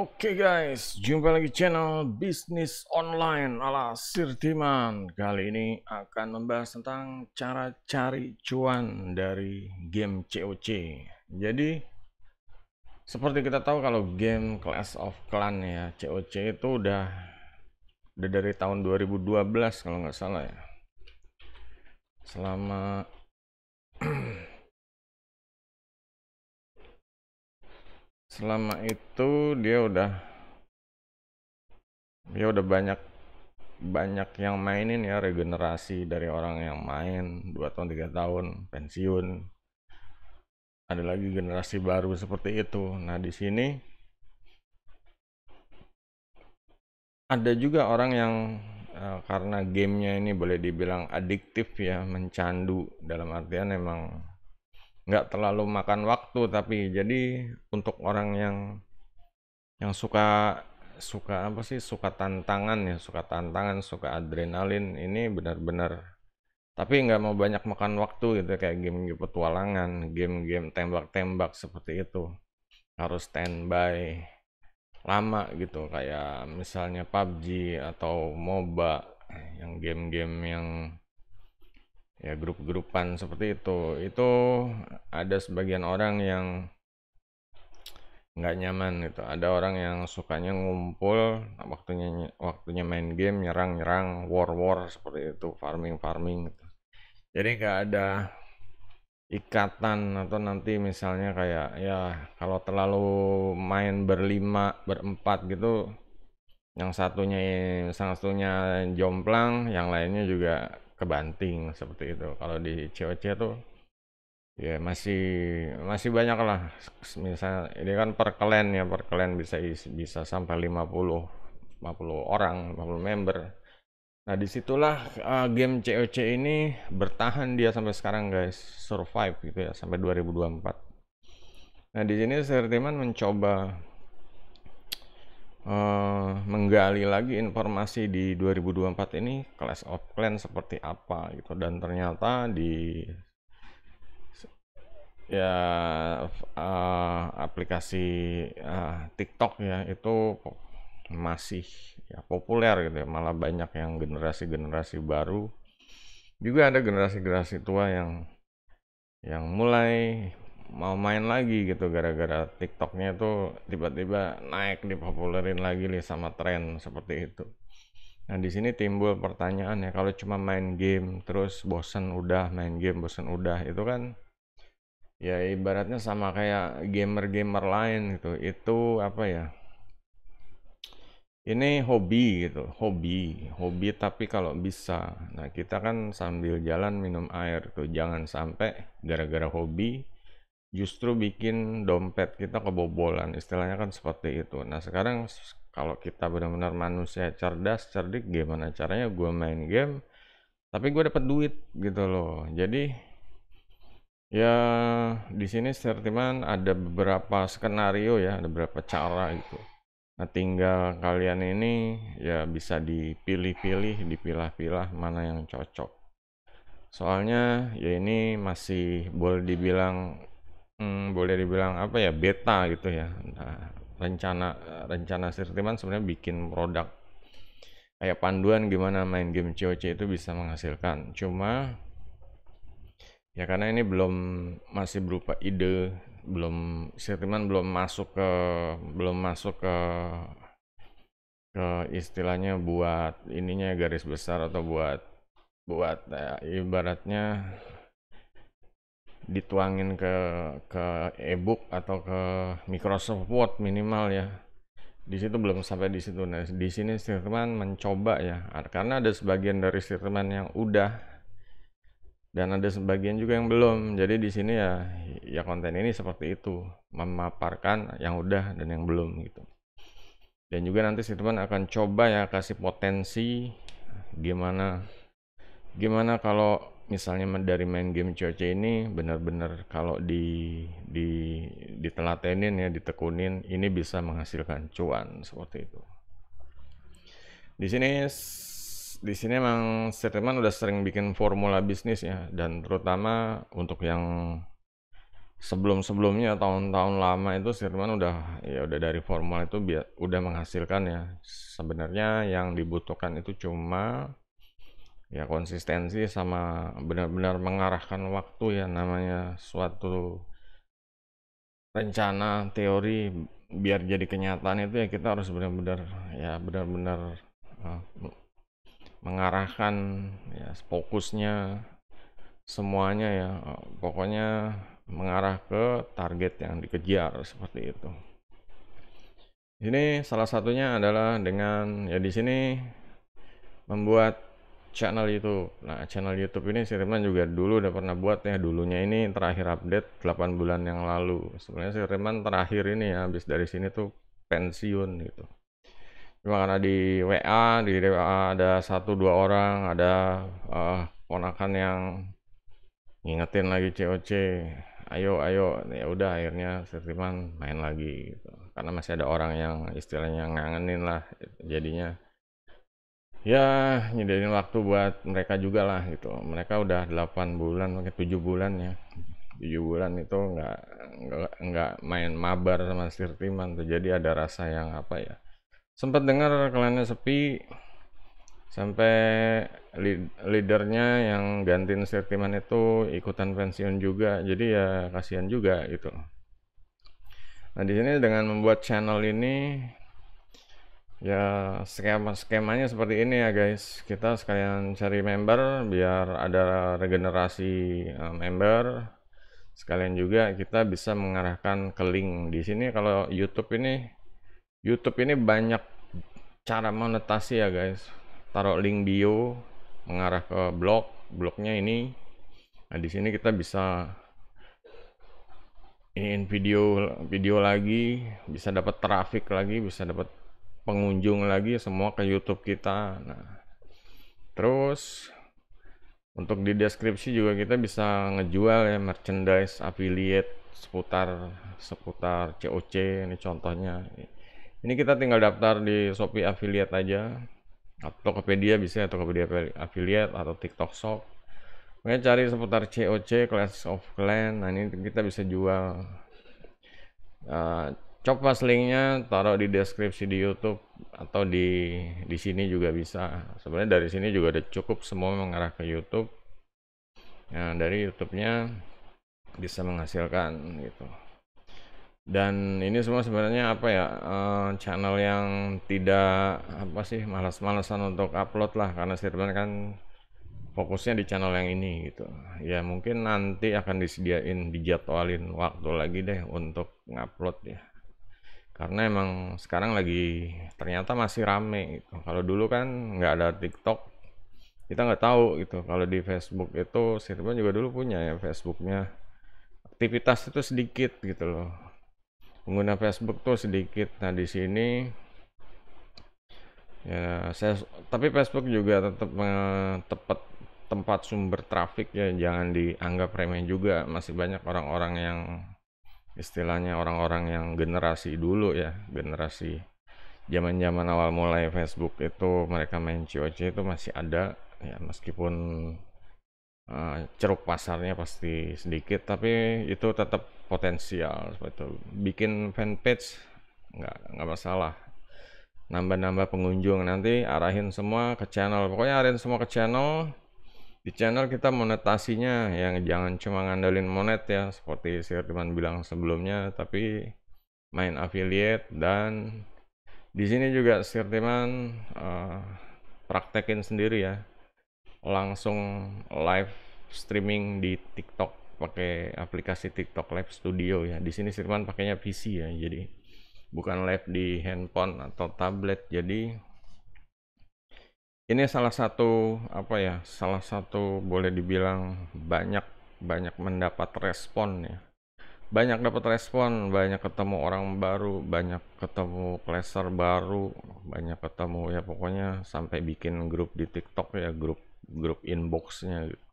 Oke guys, jumpa lagi channel bisnis online ala Sirtiman. Kali ini akan membahas tentang cara cari cuan dari game COC. Jadi, seperti kita tahu kalau game Clash of Clans ya, COC itu udah dari tahun 2012 kalau nggak salah ya. Selama selama itu dia udah banyak yang mainin ya, regenerasi dari orang yang main 2 tahun 3 tahun pensiun, ada lagi generasi baru seperti itu. Nah, di sini ada juga orang yang karena gamenya ini boleh dibilang adiktif ya, mencandu, dalam artian emang nggak terlalu makan waktu, tapi jadi untuk orang yang suka suka apa sih, suka tantangan ya, suka adrenalin, ini benar-benar, tapi nggak mau banyak makan waktu gitu, kayak game-game petualangan, game-game tembak-tembak seperti itu, harus standby lama gitu, kayak misalnya PUBG atau MOBA, yang game-game yang ya grup-grupan seperti itu ada sebagian orang yang nggak nyaman gitu. Ada orang yang sukanya ngumpul, waktunya main game, nyerang war seperti itu, farming gitu. Jadi nggak ada ikatan, atau nanti misalnya kayak ya kalau terlalu main berlima berempat gitu, yang satunya jomplang, yang lainnya juga kebanting seperti itu. Kalau di COC tuh ya masih masih banyak lah. Misalnya ini kan per clan ya, per clan bisa sampai 50 orang, 50 member. Nah, disitulah game COC ini bertahan dia sampai sekarang guys, survive gitu ya sampai 2024. Nah, di sini Sertiman mencoba menggali lagi informasi di 2024 ini Clash of Clans seperti apa gitu, dan ternyata di ya aplikasi TikTok ya itu masih ya populer gitu ya, malah banyak yang generasi baru, juga ada generasi tua yang mulai mau main lagi gitu, gara-gara TikToknya itu tiba-tiba naik, dipopulerin lagi nih sama tren seperti itu. Nah, di sini timbul pertanyaan ya, kalau cuma main game terus bosen udah, main game bosen udah, itu kan ya ibaratnya sama kayak gamer-gamer lain gitu. Itu apa ya? Ini hobi gitu, hobi tapi kalau bisa. Nah, kita kan sambil jalan minum air tuh, jangan sampai gara-gara hobi justru bikin dompet kita kebobolan. Istilahnya kan seperti itu. Nah, sekarang kalau kita benar-benar manusia cerdas, cerdik, gimana caranya gue main game tapi gue dapat duit gitu loh. Jadi ya di sini Sertiman ada beberapa skenario ya, ada beberapa cara gitu. Nah, tinggal kalian ini ya bisa dipilah-pilah mana yang cocok. Soalnya ya ini masih boleh dibilang apa ya, beta gitu ya. Nah, rencana rencana Sirtiman sebenarnya bikin produk kayak panduan gimana main game COC itu bisa menghasilkan. Cuma ya karena ini masih berupa ide, Sirtiman belum masuk ke istilahnya buat ininya garis besar, atau buat buat ibaratnya dituangin ke ebook atau ke Microsoft Word minimal ya. Di situ belum sampai di situ. Nah, di sini Sirman mencoba ya, karena ada sebagian dari Sirman yang udah dan ada sebagian juga yang belum. Jadi di sini ya konten ini seperti itu, memaparkan yang udah dan yang belum gitu. Dan juga nanti Sirman akan coba ya kasih potensi gimana gimana kalau misalnya dari main game COC ini benar-benar kalau di ditelatenin ya, ditekunin, ini bisa menghasilkan cuan seperti itu. Di sini di sini emang Sirman udah sering bikin formula bisnis ya, dan terutama untuk yang sebelum-sebelumnya tahun-tahun lama itu Firman udah dari formal itu udah menghasilkan ya. Sebenarnya yang dibutuhkan itu cuma ya konsistensi sama benar-benar mengarahkan waktu ya, namanya suatu rencana teori biar jadi kenyataan itu ya kita harus benar-benar uh, mengarahkan ya fokusnya semuanya ya, pokoknya mengarah ke target yang dikejar seperti itu. Ini salah satunya adalah dengan ya di sini membuat channel YouTube. Nah, channel YouTube ini si Riman juga dulu udah pernah buat ya. Dulunya ini terakhir update 8 bulan yang lalu. Sebenarnya si Riman terakhir ini ya habis dari sini tuh pensiun gitu. Cuma karena di WA ada satu dua orang, ada ponakan yang ngingetin lagi COC, ayo ayo, ya udah akhirnya si Riman main lagi gitu. Karena masih ada orang yang istilahnya ngangenin lah, jadinya ya nyediain waktu buat mereka juga lah gitu. Mereka udah 8 bulan mungkin 7 bulan ya, 7 bulan itu nggak main mabar sama Sirtiman tuh, jadi ada rasa yang apa ya, sempat dengar kliennya sepi sampai leadernya yang gantiin Sirtiman itu ikutan pensiun juga, jadi ya kasihan juga gitu. Nah di sini dengan membuat channel ini ya skemanya seperti ini ya guys. Kita sekalian cari member biar ada regenerasi member. Sekalian juga kita bisa mengarahkan ke link. Di sini kalau YouTube ini banyak cara monetasi ya guys. Taruh link bio mengarah ke blognya ini. Nah, di sini kita bisa iniin video lagi, bisa dapat traffic lagi, bisa dapat pengunjung lagi, semua ke YouTube kita. Nah, terus untuk di deskripsi juga kita bisa ngejual ya merchandise affiliate seputar seputar COC. Ini contohnya. Ini kita tinggal daftar di Shopee affiliate aja. Atau Tokopedia bisa, Tokopedia affiliate atau TikTok Shop. Makanya cari seputar COC, Clash of Clans. Nah, ini kita bisa jual. Coba linknya taruh di deskripsi di YouTube atau di sini juga bisa. Sebenarnya dari sini juga udah cukup, semua mengarah ke YouTube. Nah, dari YouTube-nya bisa menghasilkan gitu. Dan ini semua sebenarnya apa ya, channel yang tidak apa sih, malas-malasan untuk upload lah, karena Sirban kan fokusnya di channel yang ini gitu. Ya mungkin nanti akan dijadwalin waktu lagi deh untuk ngupload ya. Karena emang sekarang lagi ternyata masih rame gitu. Kalau dulu kan nggak ada TikTok, kita nggak tahu gitu. Kalau di Facebook itu Sirban juga dulu punya ya Facebooknya. Aktivitas itu sedikit gitu loh. Pengguna Facebook tuh sedikit. Nah di sini ya tapi Facebook juga tetap tepat tempat sumber traffic ya, jangan dianggap remeh juga. Masih banyak orang-orang yang istilahnya orang-orang yang generasi dulu ya, generasi zaman-zaman awal mulai Facebook itu mereka main COC itu masih ada ya, meskipun ceruk pasarnya pasti sedikit, tapi itu tetap potensial seperti itu. Bikin fanpage nggak masalah, nambah-nambah pengunjung, nanti arahin semua ke channel, pokoknya arahin semua ke channel. Di channel kita monetasinya yang jangan cuma ngandelin monet ya seperti Sirtiman bilang sebelumnya, tapi main affiliate. Dan di sini juga Sirtiman praktekin sendiri ya, langsung live streaming di TikTok pakai aplikasi TikTok Live Studio ya. Di sini Sirtiman pakainya PC ya, jadi bukan live di handphone atau tablet. Jadi ini salah satu apa ya, salah satu boleh dibilang banyak banyak mendapat respon ya, banyak dapat respon, banyak ketemu orang baru, banyak ketemu placer baru, banyak ketemu ya, pokoknya sampai bikin grup di TikTok ya, grup grup inboxnya gitu.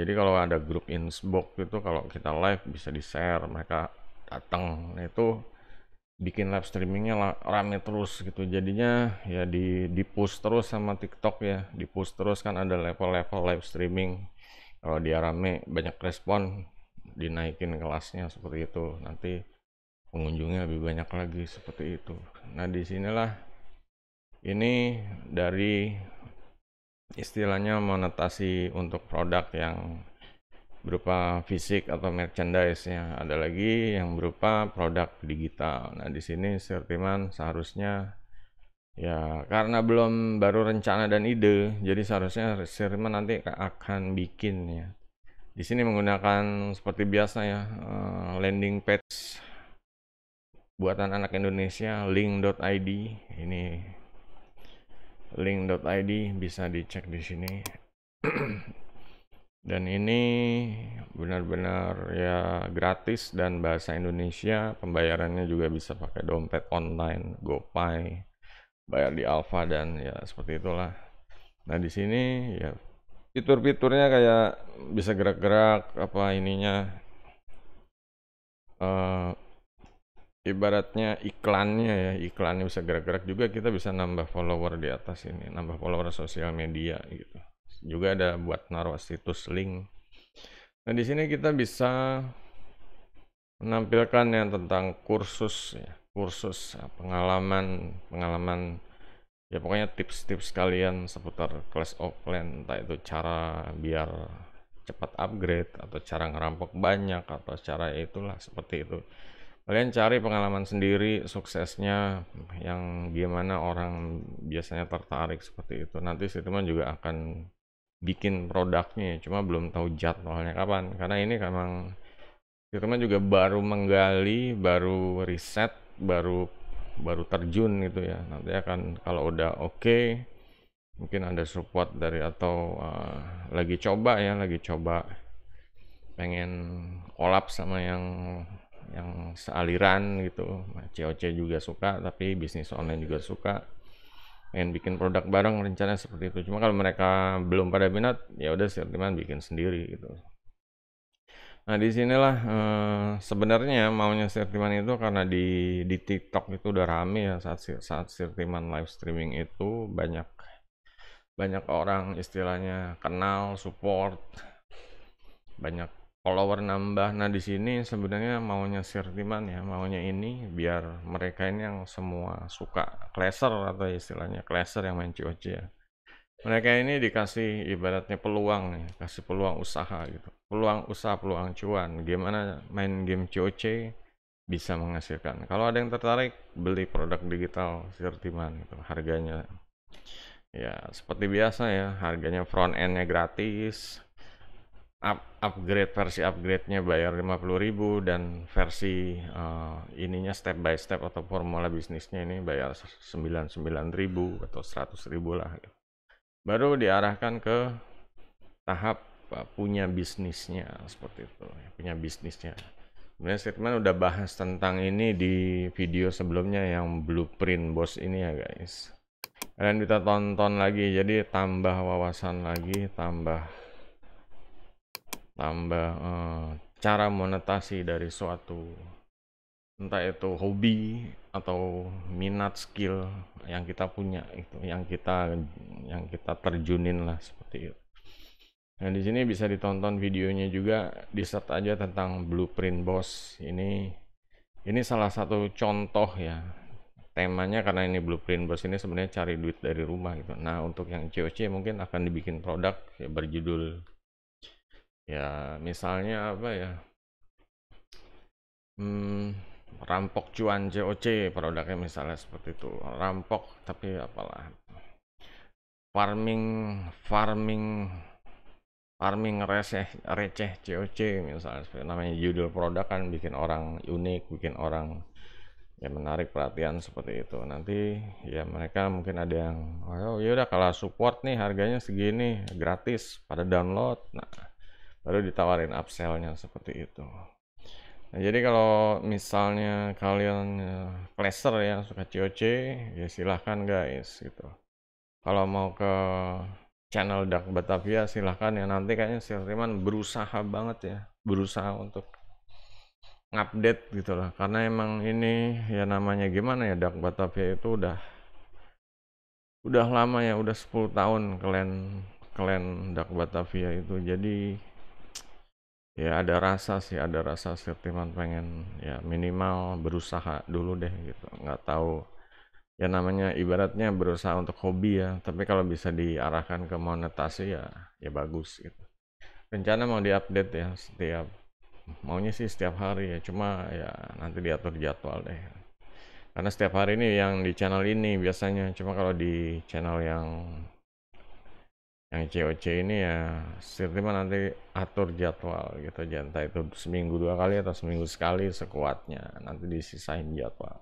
Jadi kalau ada grup inbox itu kalau kita live bisa di share, mereka datang. Nah itu bikin live streamingnya rame terus gitu, jadinya ya di push terus sama TikTok ya, di push terus kan ada level-level live streaming. Kalau dia rame banyak respon, dinaikin kelasnya seperti itu, nanti pengunjungnya lebih banyak lagi seperti itu. Nah disinilah ini dari istilahnya monetasi untuk produk yang berupa fisik atau merchandise ya. Ada lagi yang berupa produk digital. Nah di sini Sirtiman seharusnya ya karena belum baru rencana dan ide, jadi seharusnya Sirtiman nanti akan bikin ya. Di sini menggunakan seperti biasa ya landing page buatan anak Indonesia, link.id. Ini link.id bisa dicek di sini. Dan ini benar-benar ya gratis dan bahasa Indonesia, pembayarannya juga bisa pakai dompet online, GoPay, bayar di Alfa dan ya seperti itulah. Nah, di sini ya fitur-fiturnya kayak bisa gerak-gerak apa ininya ibaratnya iklannya bisa gerak-gerak juga, kita bisa nambah follower di atas ini, nambah follower sosial media gitu. Juga ada buat naruh situs link. Nah, di sini kita bisa menampilkan yang tentang kursus ya, pengalaman ya pokoknya tips-tips kalian seputar kelas offline, entah itu cara biar cepat upgrade atau cara ngerampok banyak atau cara itulah seperti itu. Kalian cari pengalaman sendiri suksesnya yang gimana orang biasanya tertarik seperti itu. Nanti Sirtiman juga akan bikin produknya, cuma belum tahu jadwalnya kapan. Karena ini memang Sirtiman juga baru menggali, baru riset, baru terjun gitu ya. Nanti akan kalau udah oke, mungkin ada support dari atau lagi coba pengen collab sama yang sealiran gitu. COC juga suka, tapi bisnis online juga suka, pengen bikin produk bareng, rencananya seperti itu. Cuma kalau mereka belum pada minat, ya udah Sirtiman bikin sendiri gitu. Nah disinilah sebenarnya maunya Sirtiman itu karena di TikTok itu udah rame ya saat Sirtiman live streaming itu banyak orang istilahnya kenal, support, banyak follower nambah. Nah di sini sebenarnya maunya Sirtiman ya, maunya ini biar mereka ini yang semua suka clasher atau istilahnya clasher yang main COC ya. Mereka ini dikasih ibaratnya peluang nih, kasih peluang usaha gitu. Peluang usaha, peluang cuan. Gimana main game COC bisa menghasilkan. Kalau ada yang tertarik, beli produk digital Sirtiman gitu. Harganya ya seperti biasa ya, harganya front end-nya gratis. Versi upgrade-nya bayar 50.000 dan versi ininya step by step atau formula bisnisnya ini bayar 99.000 atau 100.000 lah gitu. Baru diarahkan ke tahap punya bisnisnya seperti itu, punya bisnisnya. Sebenarnya Sirtiman udah bahas tentang ini di video sebelumnya yang blueprint bos ini ya guys. Kalian bisa tonton lagi, jadi tambah wawasan lagi, tambah cara monetasi dari suatu entah itu hobi atau minat skill yang kita punya itu yang kita terjunin lah seperti itu. Nah di sini bisa ditonton videonya juga, di search aja tentang blueprint bos ini salah satu contoh ya temanya, karena ini blueprint bos ini sebenarnya cari duit dari rumah gitu. Nah untuk yang COC mungkin akan dibikin produk ya berjudul ya misalnya apa ya rampok cuan COC produknya misalnya seperti itu, rampok tapi apalah farming receh COC misalnya seperti namanya judul produk kan bikin orang unik, bikin orang ya menarik perhatian seperti itu. Nanti ya mereka mungkin ada yang oh ya udah kalau support nih harganya segini gratis pada download, nah baru ditawarin upsellnya seperti itu. Nah, jadi kalau misalnya kalian clasher ya suka COC ya silahkan guys gitu. Kalau mau ke channel Dark Batavia silahkan ya, nanti kayaknya Sirtiman berusaha banget ya, berusaha untuk ngupdate gitu lah, karena emang ini ya namanya gimana ya, Dark Batavia itu udah lama ya, udah 10 tahun kalian Dark Batavia itu, jadi Ya ada rasa sih, ada rasa sentimen pengen ya minimal berusaha dulu deh gitu. Nggak tahu ya namanya ibaratnya berusaha untuk hobi ya, tapi kalau bisa diarahkan ke monetasi ya ya bagus gitu. Rencana mau diupdate ya setiap maunya sih setiap hari ya, cuma ya nanti diatur jadwal deh. Karena setiap hari ini yang di channel ini biasanya, cuma kalau di channel yang COC ini ya Sirtima nanti atur jadwal gitu aja, entah itu seminggu 2 kali atau seminggu sekali sekuatnya, nanti disisain jadwal.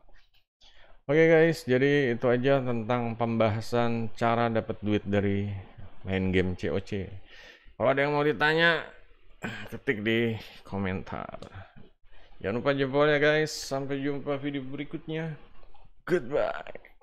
Oke guys, jadi itu aja tentang pembahasan cara dapat duit dari main game COC. Kalau ada yang mau ditanya, ketik di komentar. Jangan lupa jempolnya guys, sampai jumpa video berikutnya. Goodbye.